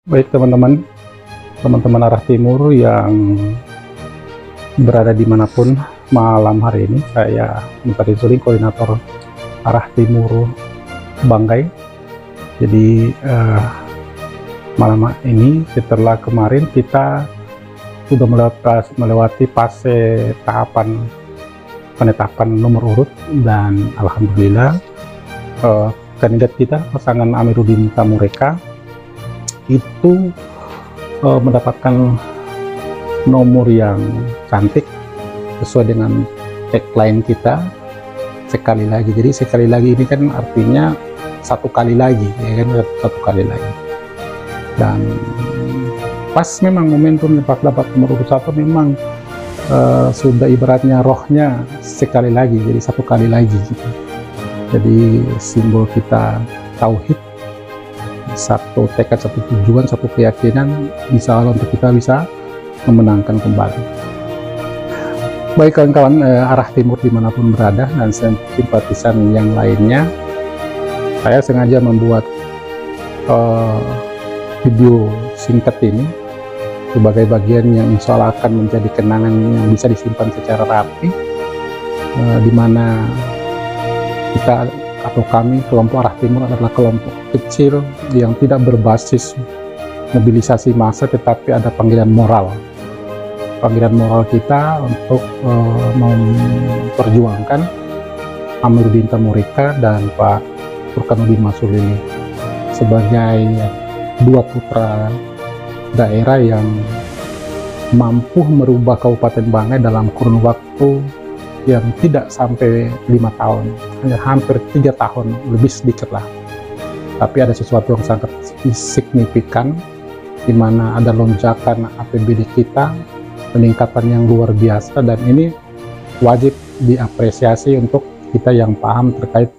Baik teman-teman arah timur yang berada dimanapun malam hari ini, saya Muntari Zuling, koordinator arah timur Banggai. Jadi malam ini setelah kemarin kita sudah melewati fase tahapan penetapan nomor urut, dan alhamdulillah kandidat kita pasangan Amiruddin Tamureka itu mendapatkan nomor yang cantik sesuai dengan tagline kita, sekali lagi. Jadi sekali lagi ini kan artinya satu kali lagi, ya kan, satu kali lagi. Dan pas memang momentum dapat nomor urut 1 memang sudah ibaratnya rohnya sekali lagi, jadi satu kali lagi gitu. Jadi simbol kita tauhid, satu tekad, satu tujuan, satu keyakinan, insya Allah untuk kita bisa memenangkan kembali. Baik kawan-kawan arah timur dimanapun berada dan simpatisan yang lainnya, saya sengaja membuat video singkat ini sebagai bagian yang insya Allah akan menjadi kenangan yang bisa disimpan secara rapi, dimana kita atau kami kelompok arah timur adalah kelompok kecil yang tidak berbasis mobilisasi massa, tetapi ada panggilan moral kita untuk memperjuangkan Amiruddin Tamureka dan Pak Burkanuddin Masulili sebagai dua putra daerah yang mampu merubah Kabupaten Banggai dalam kurun waktu yang tidak sampai 5 tahun, hanya hampir 3 tahun, lebih sedikit lah. Tapi ada sesuatu yang sangat signifikan, di mana ada lonjakan APBD kita, peningkatan yang luar biasa, dan ini wajib diapresiasi untuk kita yang paham terkait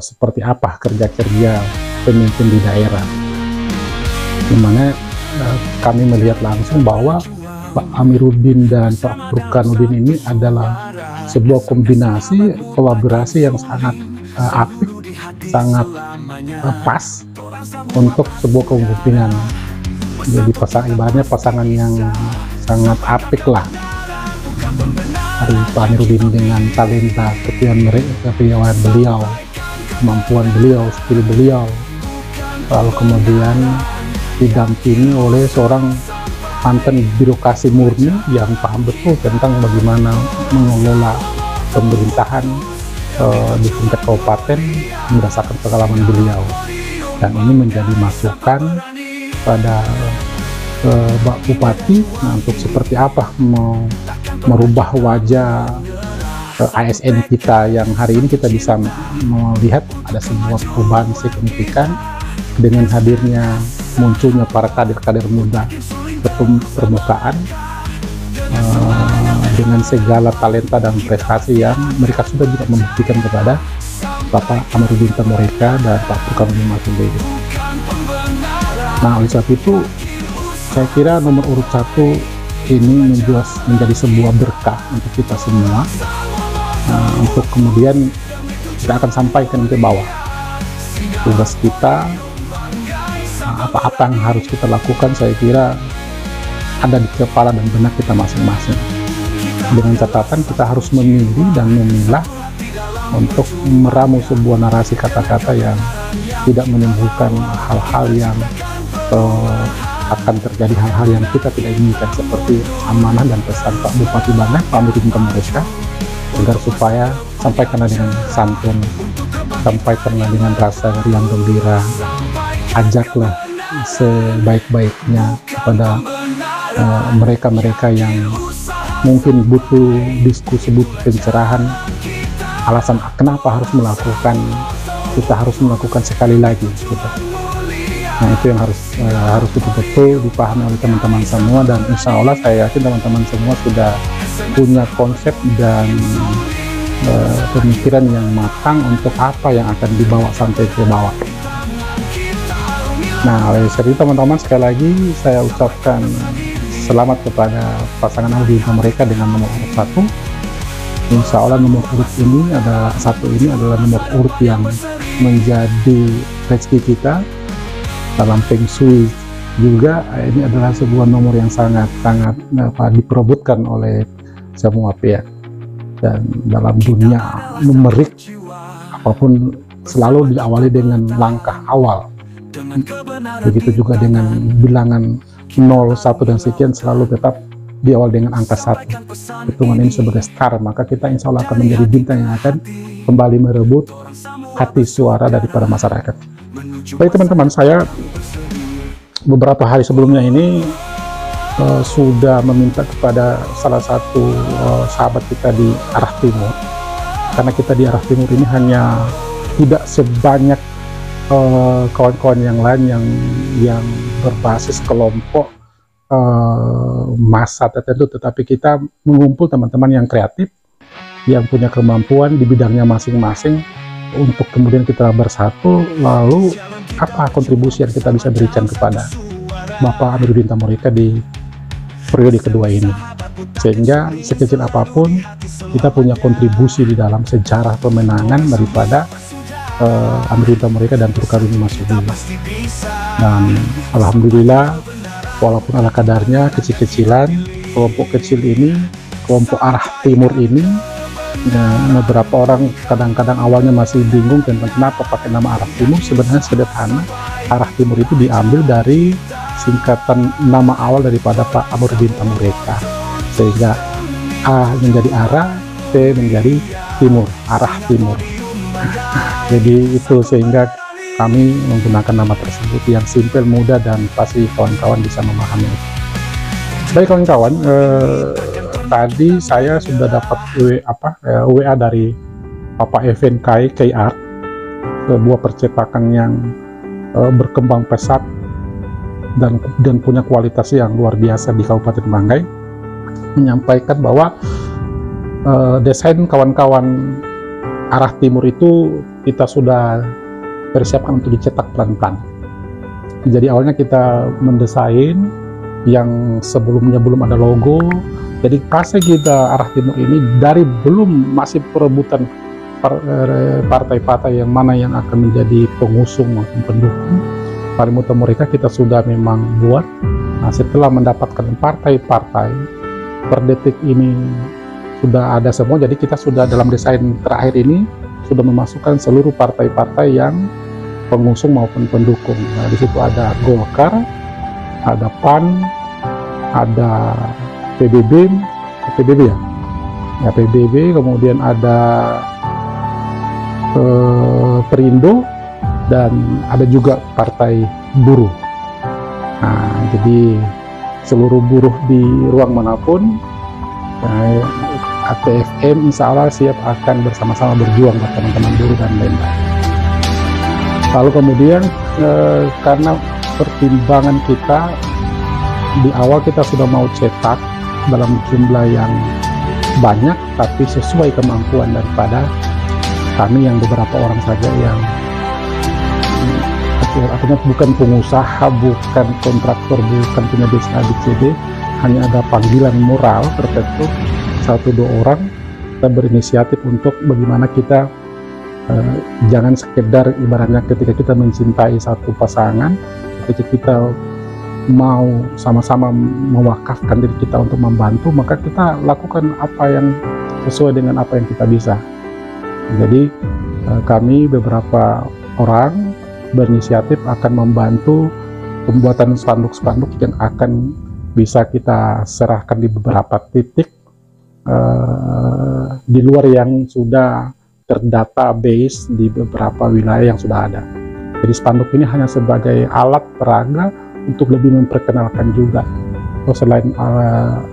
seperti apa kerja-kerja pemimpin di daerah. Di mana kami melihat langsung bahwa Pak Amiruddin dan Pak Burkanuddin ini adalah sebuah kombinasi kolaborasi yang sangat apik, sangat pas untuk sebuah kepemimpinan. Jadi ibaratnya pasangan yang sangat apik lah. Pak Amiruddin dengan talenta kepiawaian beliau, kemampuan beliau, skill beliau, lalu kemudian didampingi oleh seorang mantan birokrasi murni yang paham betul tentang bagaimana mengelola pemerintahan di tingkat kabupaten berdasarkan pengalaman beliau, dan ini menjadi masukan pada Pak Bupati untuk seperti apa merubah wajah ASN kita yang hari ini kita bisa melihat ada sebuah perubahan signifikan dengan hadirnya munculnya para kader-kader muda ke permukaan dengan segala talenta dan prestasi yang mereka sudah juga membuktikan kepada Bapak Amiruddin Tamureka dan Pak Burkanuddin Masulili. Nah, oleh sebab itu saya kira nomor urut 1 ini menjadi sebuah berkah untuk kita semua, untuk kemudian kita akan sampaikan ke bawah tugas kita, apa-apa yang harus kita lakukan. Saya kira ada di kepala dan benak kita masing-masing, dengan catatan kita harus memilih dan memilah untuk meramu sebuah narasi kata-kata yang tidak menimbulkan hal-hal yang akan terjadi hal-hal yang kita tidak inginkan, seperti amanah dan pesan Pak Bupati Banggai, Pak Amiruddin Tamureka, agar supaya sampaikanlah dengan santun, sampaikanlah dengan rasa riang gembira, ajaklah sebaik-baiknya kepada mereka-mereka yang mungkin butuh diskusi, butuh pencerahan, alasan kenapa harus kita harus melakukan sekali lagi gitu. Nah, itu yang harus betul-betul dipahami oleh teman-teman semua, dan insya Allah saya yakin teman-teman semua sudah punya konsep dan pemikiran yang matang untuk apa yang akan dibawa sampai ke bawah. Nah, oleh sebab itu teman-teman, sekali lagi saya ucapkan selamat kepada pasangan Amiruddin Tamureka dengan nomor urut 1. Insya Allah nomor urut ini adalah nomor urut yang menjadi rezeki kita dalam Feng Shui juga ini adalah sebuah nomor yang sangat-sangat diperebutkan oleh semua pihak. Dan dalam dunia numerik, apapun selalu diawali dengan langkah awal. Begitu juga dengan bilangan 0, 1 dan sekian selalu tetap diawali dengan angka 1. Hitungan ini sebagai start, maka kita insya Allah akan menjadi bintang yang akan kembali merebut hati suara daripada masyarakat. Baik teman-teman, saya beberapa hari sebelumnya ini sudah meminta kepada salah satu sahabat kita di arah timur, karena kita di arah timur ini hanya tidak sebanyak kawan-kawan yang lain yang berbasis kelompok massa tertentu, tetapi kita mengumpul teman-teman yang kreatif, yang punya kemampuan di bidangnya masing-masing, untuk kemudian kita bersatu. Lalu apa kontribusi yang kita bisa berikan kepada Bapak Amiruddin Tamureka di periode kedua ini, sehingga sekecil apapun kita punya kontribusi di dalam sejarah pemenangan daripada Amiruddin Tamureka dan Turkaruni Masudi. Dan alhamdulillah, walaupun ala kadarnya kecil-kecilan, kelompok kecil ini, kelompok arah timur ini, beberapa orang kadang-kadang awalnya masih bingung tentang kenapa pakai nama arah timur. Sebenarnya sederhana, arah timur itu diambil dari singkatan nama awal daripada Pak Amiruddin Tamureka, sehingga A menjadi arah, T menjadi timur, arah timur. Jadi itu, sehingga kami menggunakan nama tersebut yang simpel, mudah, dan pasti kawan-kawan bisa memahami. Baik kawan-kawan, tadi saya sudah dapat WA dari Bapak Event Kai Art, sebuah percetakan yang berkembang pesat dan punya kualitas yang luar biasa di Kabupaten Banggai, menyampaikan bahwa desain kawan-kawan arah timur itu kita sudah persiapkan untuk dicetak pelan-pelan. Jadi awalnya kita mendesain yang sebelumnya belum ada logo. Jadi fase kita arah timur ini dari masih perebutan partai-partai yang mana yang akan menjadi pengusung maupun pendukung. Amiruddin Tamureka kita sudah memang buat. Nah, setelah mendapatkan partai-partai per detik ini sudah ada semua, jadi kita sudah dalam desain terakhir ini sudah memasukkan seluruh partai-partai yang pengusung maupun pendukung. Nah, di situ ada Golkar, ada PAN, ada PBB ya, PBB, kemudian ada Perindo, dan ada juga partai buruh. Nah, jadi seluruh buruh di ruang manapun, ATFM insya Allah siap akan bersama-sama berjuang buat teman-teman buruh dan lain-lain. Lalu kemudian karena pertimbangan kita di awal, kita sudah mau cetak dalam jumlah yang banyak, tapi sesuai kemampuan daripada kami yang beberapa orang saja yang artinya bukan pengusaha, bukan kontraktor, bukan punya desa ABCD, hanya ada panggilan moral tertentu, 1-2 orang kita berinisiatif untuk bagaimana kita jangan sekedar ibaratnya ketika kita mencintai satu pasangan, ketika kita mau sama-sama mewakafkan diri kita untuk membantu, maka kita lakukan apa yang sesuai dengan apa yang kita bisa. Jadi kami beberapa orang berinisiatif akan membantu pembuatan spanduk-spanduk yang akan bisa kita serahkan di beberapa titik di luar yang sudah terdatabase di beberapa wilayah yang sudah ada. Jadi spanduk ini hanya sebagai alat peraga untuk lebih memperkenalkan juga. Selain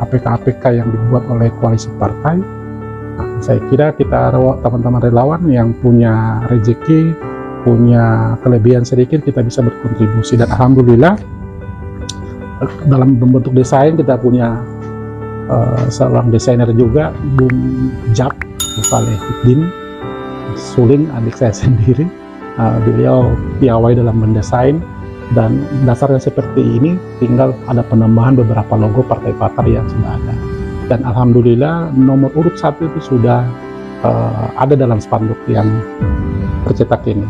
APK-APK yang dibuat oleh koalisi partai, saya kira kita teman-teman relawan yang punya rezeki, punya kelebihan sedikit, kita bisa berkontribusi. Dan alhamdulillah dalam membentuk desain kita punya seorang desainer juga, Bung Jab Salehuddin Suling, adik saya sendiri. Beliau piawai dalam mendesain, dan dasarnya seperti ini, tinggal ada penambahan beberapa logo partai-partai yang sudah ada. Dan alhamdulillah nomor urut 1 itu sudah ada dalam spanduk yang tercetak ini.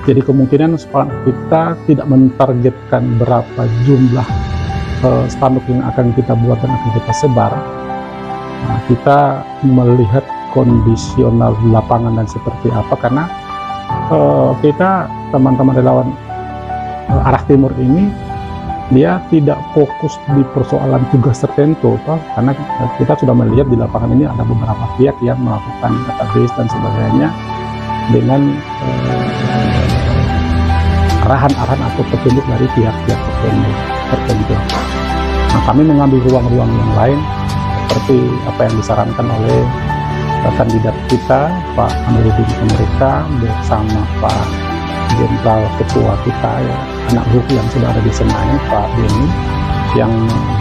Jadi kemungkinan kita tidak mentargetkan berapa jumlah spanduk yang akan kita buat dan akan kita sebar. Nah, kita melihat kondisional lapangan dan seperti apa, karena kita teman-teman relawan arah timur ini dia tidak fokus di persoalan tugas tertentu, karena kita sudah melihat di lapangan ini ada beberapa pihak yang melakukan database dan sebagainya dengan arahan-arahan atau petunjuk dari pihak-pihak tertentu. Nah, kami mengambil ruang-ruang yang lain seperti apa yang disarankan oleh kandidat kita Pak Amiruddin mereka bersama Pak Jenderal Ketua kita ya, anak buah yang sudah ada di Senayan, Pak Beni, yang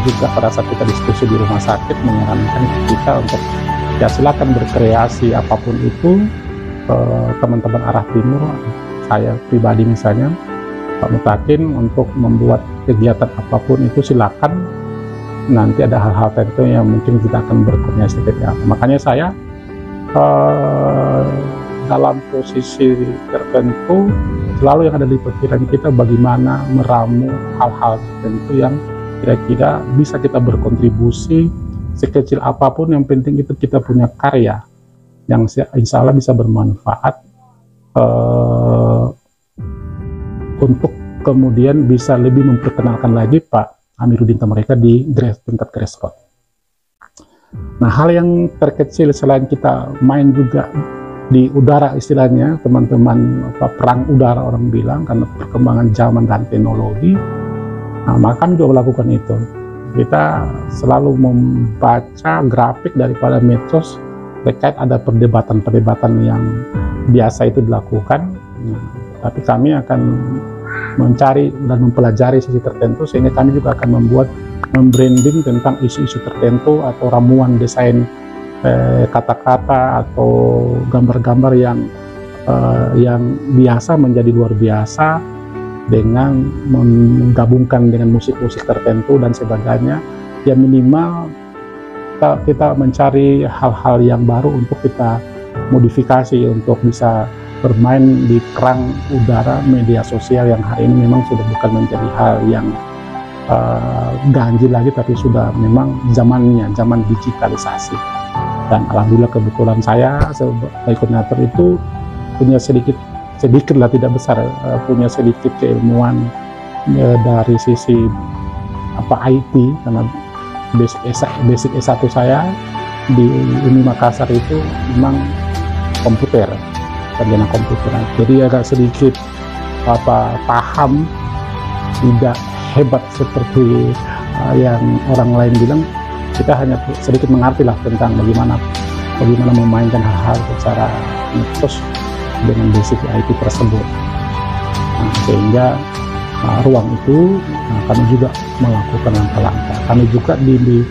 juga pada saat kita diskusi di rumah sakit menyarankan kita untuk ya silakan berkreasi apapun itu, teman-teman arah timur, saya pribadi misalnya Pak Mutakin, untuk membuat kegiatan apapun itu silakan. Nanti ada hal-hal tertentu yang mungkin kita akan berkoordinasi seperti apa. Makanya saya dalam posisi tertentu selalu yang ada di pikiran kita bagaimana meramu hal-hal tertentu yang kira-kira bisa kita berkontribusi sekecil apapun, yang penting itu kita punya karya yang insya Allah bisa bermanfaat untuk kemudian bisa lebih memperkenalkan lagi Pak Amiruddin mereka di tingkat grassroots. Nah, hal yang terkecil selain kita main juga di udara istilahnya, teman-teman, perang udara orang bilang, karena perkembangan zaman dan teknologi, nah, maka kami juga melakukan itu. Kita selalu membaca grafik daripada medsos terkait ada perdebatan-perdebatan yang biasa itu dilakukan. Nah, tapi kami akan mencari dan mempelajari sisi tertentu, sehingga kami juga akan membranding tentang isu-isu tertentu atau ramuan desain kata-kata atau gambar-gambar yang biasa menjadi luar biasa dengan menggabungkan dengan musik-musik tertentu dan sebagainya. Ya minimal kita mencari hal-hal yang baru untuk kita modifikasi untuk bisa bermain di kerang udara media sosial yang hari ini memang sudah bukan menjadi hal yang ganjil lagi, tapi sudah memang zamannya, zaman digitalisasi. Dan alhamdulillah kebetulan saya sebagai koordinator itu punya sedikit lah, tidak besar, punya sedikit keilmuan dari sisi IT, karena basic S1 saya di Uni Makassar itu memang komputer, sarjana komputer. Jadi agak sedikit paham, tidak hebat seperti yang orang lain bilang. Kita hanya sedikit mengerti lah tentang bagaimana memainkan hal-hal secara medsos dengan basic IT tersebut. Nah, sehingga ruang itu kami juga melakukan langkah-langkah. Kami juga di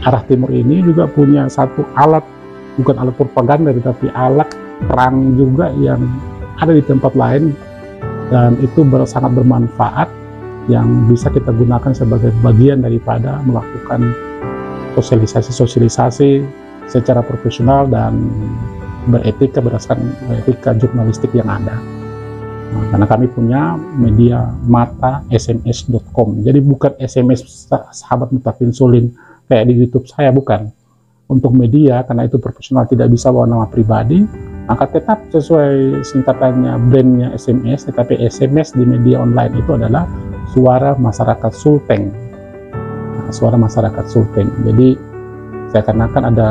arah timur ini juga punya satu alat, bukan alat propaganda tapi alat perang juga yang ada di tempat lain, dan itu sangat bermanfaat, yang bisa kita gunakan sebagai bagian daripada melakukan sosialisasi secara profesional dan beretika berdasarkan etika jurnalistik yang ada. Nah, karena kami punya media mata sms.com, jadi bukan SMS sahabat Mutakin Sulin kayak di YouTube saya, bukan. Untuk media, karena itu profesional, tidak bisa bawa nama pribadi, maka tetap sesuai singkatannya, brandnya SMS, tetapi SMS di media online itu adalah Suara Masyarakat Sulteng. Suara Masyarakat Sulteng. Jadi saya kenakan ada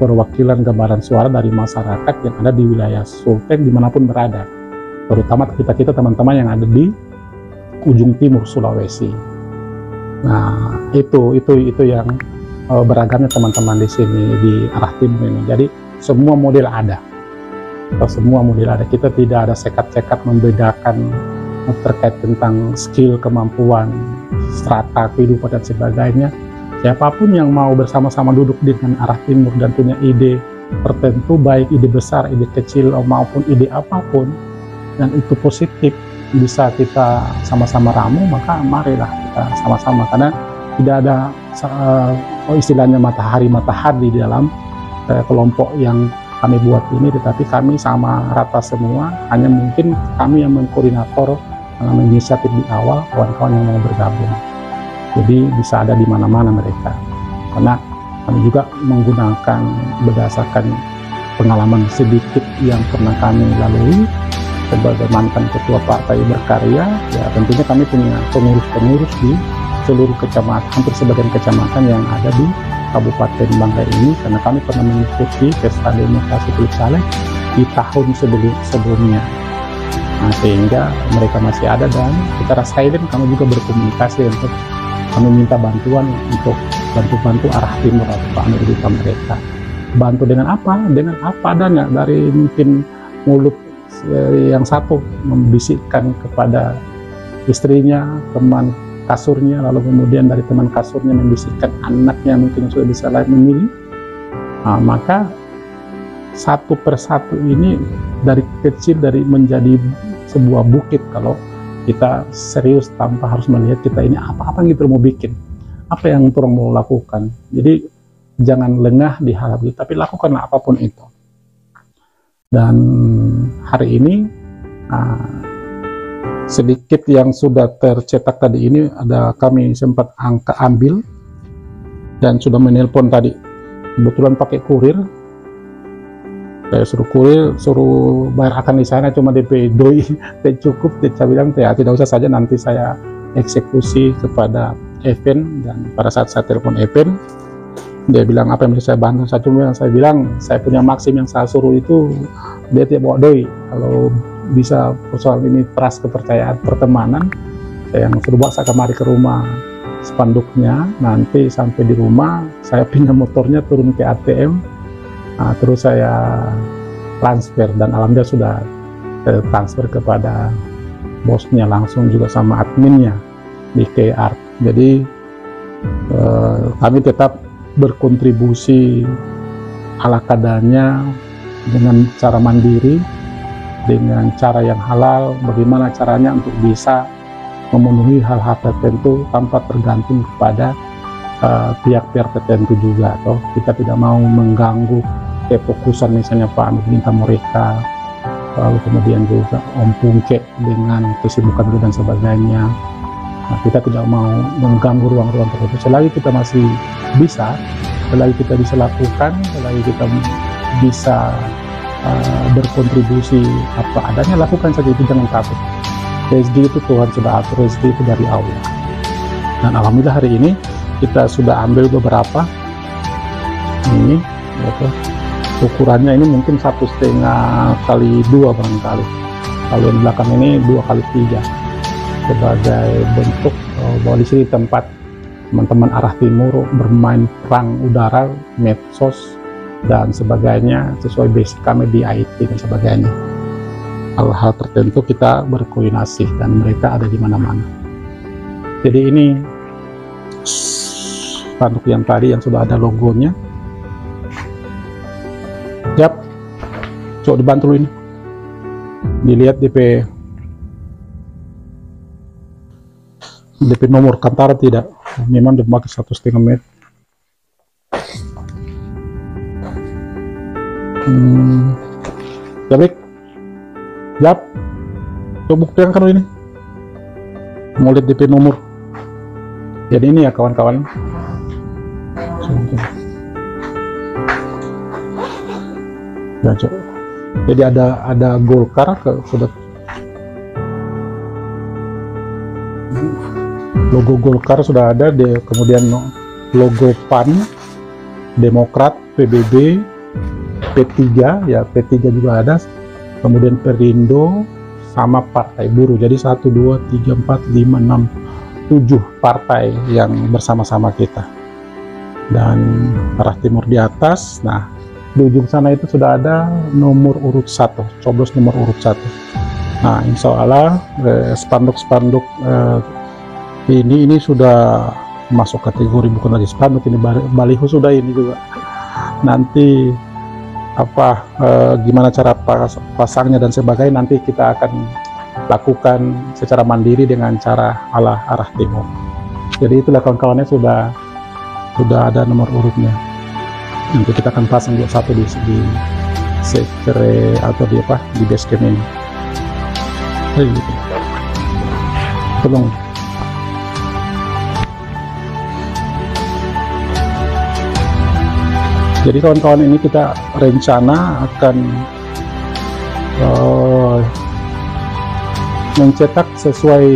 perwakilan gambaran suara dari masyarakat yang ada di wilayah Sulteng dimanapun berada, terutama kita teman-teman yang ada di ujung timur Sulawesi. Nah, itu yang beragamnya teman-teman di sini di arah timur ini. Jadi semua model ada. Kita tidak ada sekat-sekat membedakan terkait tentang skill, kemampuan, strata kehidupan dan sebagainya. Siapapun yang mau bersama-sama duduk dengan arah timur dan punya ide tertentu, baik ide besar, ide kecil maupun ide apapun, dan itu positif, bisa kita sama-sama ramu, maka marilah kita sama-sama, karena tidak ada istilahnya matahari di dalam kelompok yang kami buat ini, tetapi kami sama rata semua, hanya mungkin kami yang mengkoordinator dengan inisiatif di awal, kawan-kawan yang mau bergabung. Jadi bisa ada di mana-mana mereka, karena kami juga menggunakan berdasarkan pengalaman sedikit yang pernah kami lalui sebagai mantan ketua partai berkarya. Ya tentunya kami punya pengurus-pengurus di seluruh kecamatan, hampir sebagian kecamatan yang ada di Kabupaten Banggai ini, karena kami pernah mengikuti pesta demokrasi Teluk Saleh di tahun sebelumnya. Nah, sehingga mereka masih ada, dan secara silent kami juga berkomunikasi untuk kami minta bantuan untuk bantu arah timur atau Pak Amerika mereka. Bantu dengan apa? Dengan apa adanya, dari mungkin mulut yang satu membisikkan kepada istrinya, teman kasurnya, lalu kemudian dari teman kasurnya membisikkan anaknya mungkin sudah bisa memilih. Nah, maka satu persatu ini dari kecil, dari menjadi sebuah bukit kalau kita serius tanpa harus melihat kita ini apa gitu mau bikin, apa yang orang mau lakukan. Jadi jangan lengah di hal itu, tapi lakukanlah apapun itu. Dan hari ini sedikit yang sudah tercetak tadi ini ada, kami sempat ambil dan sudah menelpon tadi, kebetulan pakai kurir. Saya suruh kurir, suruh bayar akan di sana, cuma DP doi cukup. Dia bilang ya tidak usah saja, nanti saya eksekusi kepada Evan. Dan pada saat saya telepon Evan, dia bilang apa yang bisa saya bantu. Saya bilang saya punya Maxim yang saya suruh itu, dia tidak bawa doi. Kalau bisa persoalan ini trust, kepercayaan, pertemanan, saya yang suruh bawa saya kemari ke rumah spanduknya. Nanti sampai di rumah saya pinjam motornya, turun ke ATM, terus saya transfer, dan alhamdulillah sudah transfer kepada bosnya langsung, juga sama adminnya di KR. Jadi kami tetap berkontribusi ala kadarnya dengan cara mandiri, dengan cara yang halal. Bagaimana caranya untuk bisa memenuhi hal-hal tertentu tanpa tergantung kepada pihak-pihak tertentu juga, atau kita tidak mau mengganggu kefokusan misalnya Pak Amir minta mereka, lalu kemudian juga Om Pungke dengan kesibukan dan sebagainya. Nah, kita tidak mau mengganggu ruang-ruang tertentu. Selagi kita masih bisa, selagi kita bisa lakukan, selagi kita bisa berkontribusi apa adanya, lakukan saja itu, jangan takut. Rezeki itu Tuhan sudah atur, rezeki itu dari Allah. Dan alhamdulillah hari ini kita sudah ambil beberapa ini, ukurannya ini mungkin 1,5 kali 2 barangkali. Kalau yang belakang ini 2 kali 3 sebagai bentuk bahwa di sini tempat teman-teman arah timur bermain perang udara, medsos dan sebagainya, sesuai basic kami di IT dan sebagainya. Hal-hal tertentu kita berkoordinasi dan mereka ada di mana-mana. Jadi ini spanduk yang tadi yang sudah ada logonya. Yap, coba dibantu ini, dilihat DP nomor kantara tidak, memang dipakai 1,5 meter. Ya baik, yap, coba buktikan kan ini, mau lihat DP nomor. Jadi ini ya kawan-kawan. Ya, jadi ada Golkar sudah logo Golkar sudah ada, kemudian logo PAN, Demokrat, PBB, P3 ya, P3 juga ada, kemudian Perindo sama Partai Buruh. Jadi 1, 2, 3, 4, 5, 6, 7 partai yang bersama-sama kita. Dan arah timur di atas. Nah, di ujung sana itu sudah ada nomor urut 1, coblos nomor urut 1. Nah, insya Allah spanduk-spanduk ini sudah masuk kategori, bukan lagi spanduk, ini baliho sudah, ini juga nanti apa gimana cara pasangnya dan sebagainya nanti kita akan lakukan secara mandiri dengan cara ala arah timur. Jadi itulah kawan-kawannya, sudah ada nomor urutnya. Nanti kita akan pasang satu di sekre atau di apa di base camp ini. Gitu. Tolong. Jadi kawan-kawan, ini kita rencana akan mencetak sesuai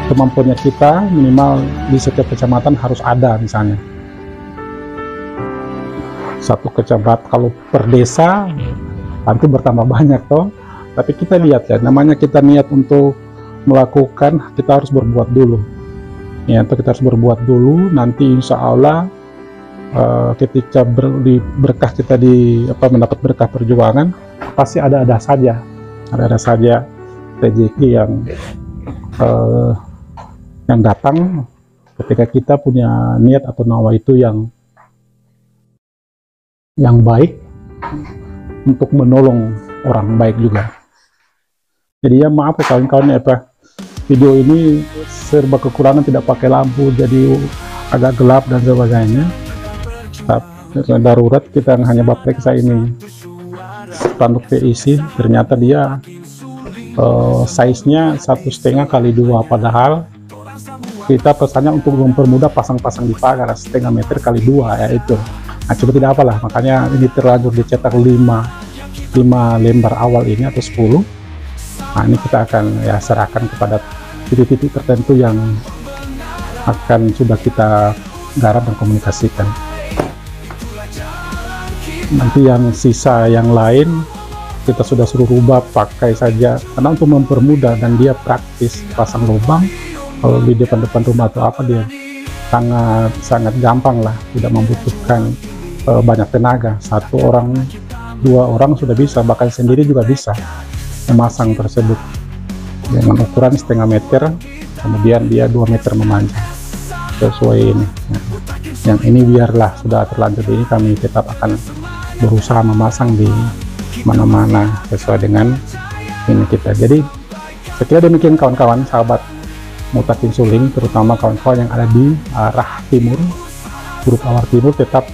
kemampuannya kita. Minimal di setiap kecamatan harus ada, misalnya satu kecamatan. Kalau per desa nanti bertambah banyak toh, tapi kita lihat ya, namanya kita niat untuk melakukan, kita harus berbuat dulu ya. Kita harus berbuat dulu, nanti insya Allah ketika berkah kita mendapat berkah perjuangan, pasti ada saja rezeki yang datang ketika kita punya niat atau nawa itu yang baik untuk menolong orang baik juga. Jadi ya maaf ya kawan-kawan, video ini serba kekurangan, tidak pakai lampu jadi agak gelap dan sebagainya. Darurat kita hanya periksa ini spanduk PIC, ternyata dia size-nya 1,5 kali 2, padahal kita pesannya untuk mempermudah pasang-pasang di pagar 1,5 meter kali 2 ya itu. Nah, coba tidak apalah, makanya ini terlanjur dicetak 5 lembar awal ini atau 10. Nah, ini kita akan ya serahkan kepada titik-titik tertentu yang akan sudah kita garap dan komunikasikan. Nanti yang sisa yang lain kita sudah suruh rubah pakai saja, karena untuk mempermudah dan dia praktis. Pasang lubang kalau di depan rumah atau apa, dia sangat gampang lah, tidak membutuhkan banyak tenaga. 1 orang 2 orang sudah bisa, bahkan sendiri juga bisa memasang tersebut dengan ukuran 1,5 meter, kemudian dia 2 meter memanjang sesuai ini. Nah, yang ini biarlah sudah terlanjur, ini kami tetap akan berusaha memasang di mana-mana sesuai dengan ini kita. Jadi saya kira demikian kawan-kawan, sahabat Mutakin Suling, terutama kawan-kawan yang ada di arah timur, grup awar timur, tetap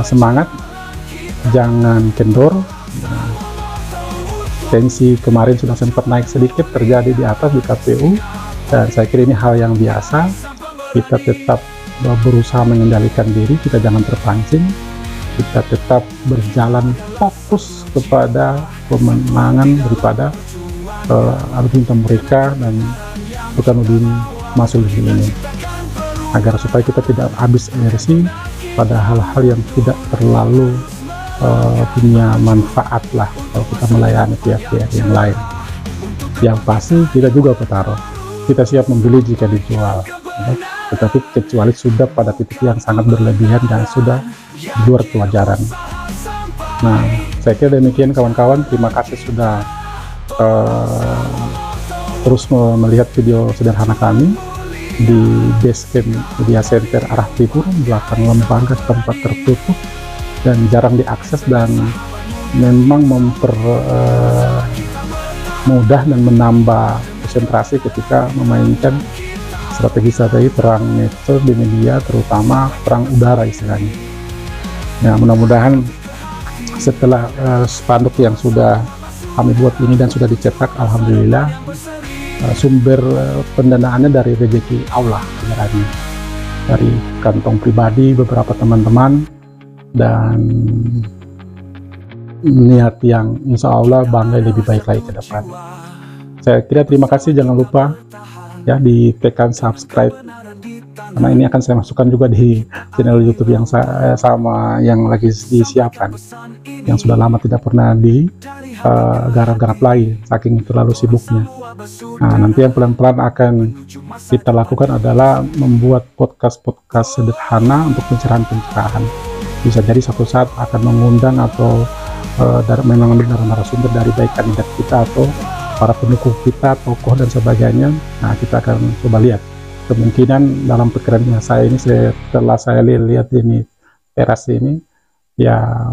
semangat, jangan kendor. Tensi kemarin sudah sempat naik sedikit terjadi di atas di KPU, dan saya kira ini hal yang biasa. Kita tetap berusaha mengendalikan diri, kita jangan terpancing, kita tetap berjalan fokus kepada pemenangan daripada Arjunta mereka dan Burhanuddin Masyuddin ini, agar supaya kita tidak habis energi pada hal-hal yang tidak terlalu punya manfaat lah kalau kita melayani pihak-pihak yang lain. Yang pasti kita juga bertaruh, kita siap membeli jika dijual, tetapi kecuali sudah pada titik yang sangat berlebihan dan sudah di luar kewajaran. Nah, saya kira demikian kawan-kawan, terima kasih sudah terus melihat video sederhana kami di base camp media center arah timur, belakang lembaga, tempat tertutup dan jarang diakses, dan memang mudah dan menambah konsentrasi ketika memainkan strategi-strategi perang netral di media, terutama perang udara istilahnya. Ya, mudah-mudahan setelah spanduk yang sudah kami buat ini dan sudah dicetak, alhamdulillah sumber pendanaannya dari rezeki Allah, sebenarnya dari kantong pribadi beberapa teman-teman, dan niat yang insya Allah bangga lebih baik lagi ke depan. Saya kira terima kasih, jangan lupa ya ditekan subscribe, karena ini akan saya masukkan juga di channel YouTube yang sama yang lagi disiapkan, yang sudah lama tidak pernah garap-garap lagi saking terlalu sibuknya. Nah, nanti yang pelan-pelan akan kita lakukan adalah membuat podcast sederhana untuk pencerahan-pencerahan. Bisa jadi suatu saat akan mengundang atau mengambil narasumber dari baik kandidat kita atau para pendukung kita, tokoh dan sebagainya. Nah, kita akan coba lihat kemungkinan dalam pikirannya saya ini, setelah saya lihat ini teras ini, ya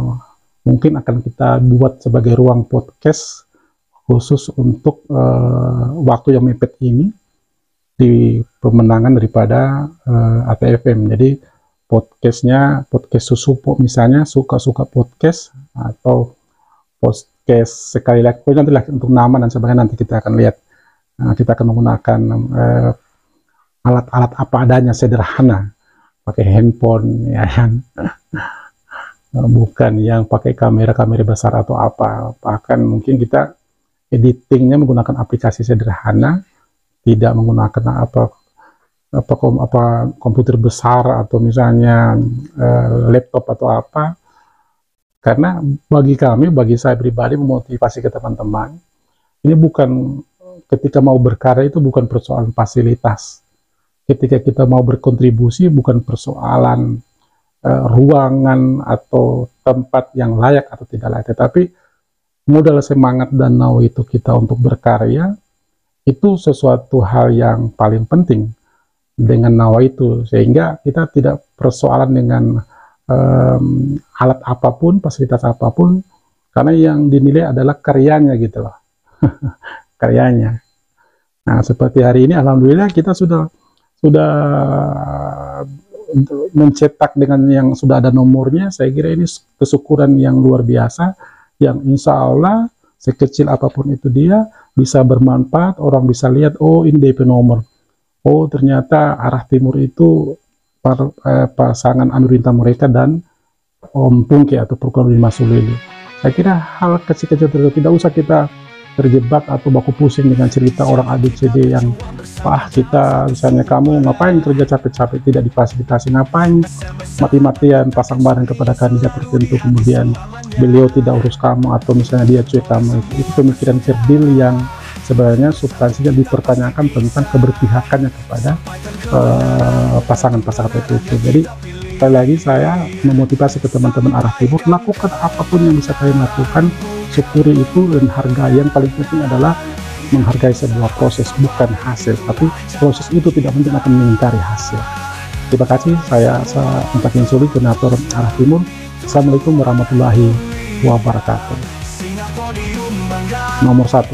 mungkin akan kita buat sebagai ruang podcast khusus untuk waktu yang mepet ini di pemenangan daripada ATFM. Jadi podcastnya, podcast Susupo misalnya, suka-suka podcast atau podcast sekali lagi, nanti lah untuk nama dan sebagainya nanti kita akan lihat. Kita akan menggunakan alat-alat apa adanya, sederhana, pakai handphone ya kan. Bukan yang pakai kamera besar atau apa. Bahkan mungkin kita editingnya menggunakan aplikasi sederhana, tidak menggunakan komputer besar atau misalnya laptop atau apa. Karena bagi saya pribadi, memotivasi ke teman-teman, ini bukan, ketika mau berkarya itu bukan persoalan fasilitas. Ketika kita mau berkontribusi bukan persoalan ruangan atau tempat yang layak atau tidak layak, tetapi modal semangat dan nawaitu kita untuk berkarya itu sesuatu hal yang paling penting dengan nawaitu, sehingga kita tidak persoalan dengan alat apapun, fasilitas apapun, karena yang dinilai adalah karyanya gitu loh. Karyanya. Nah, seperti hari ini alhamdulillah kita sudah mencetak dengan yang sudah ada nomornya. Saya kira ini kesyukuran yang luar biasa, yang insya Allah sekecil apapun itu dia bisa bermanfaat, orang bisa lihat, oh ini DP nomor, oh ternyata Arah Timur itu pasangan Anurinta mereka dan Om Pungki atau Program Dimas Sulili. Saya kira hal kecil-kecil tersebut tidak usah kita terjebak atau baku pusing dengan cerita orang ABCD yang kita misalnya, kamu ngapain kerja capek-capek tidak difasilitasi, ngapain mati-matian pasang barang kepada kandidat tertentu kemudian beliau tidak urus kamu atau misalnya dia cuek kamu. Itu pemikiran kerdil yang sebenarnya substansinya dipertanyakan tentang keberpihakannya kepada pasangan-pasangan tertentu. Jadi sekali lagi saya memotivasi ke teman-teman Arah Timur, lakukan apapun yang bisa kalian lakukan, syukuri itu dan hargai. Yang paling penting adalah menghargai sebuah proses, bukan hasil, tapi proses itu tidak mungkin akan mengingkari hasil. Terima kasih, saya Empat Insuli, koordinator Arah Timur. Assalamualaikum warahmatullahi wabarakatuh. Nomor 1.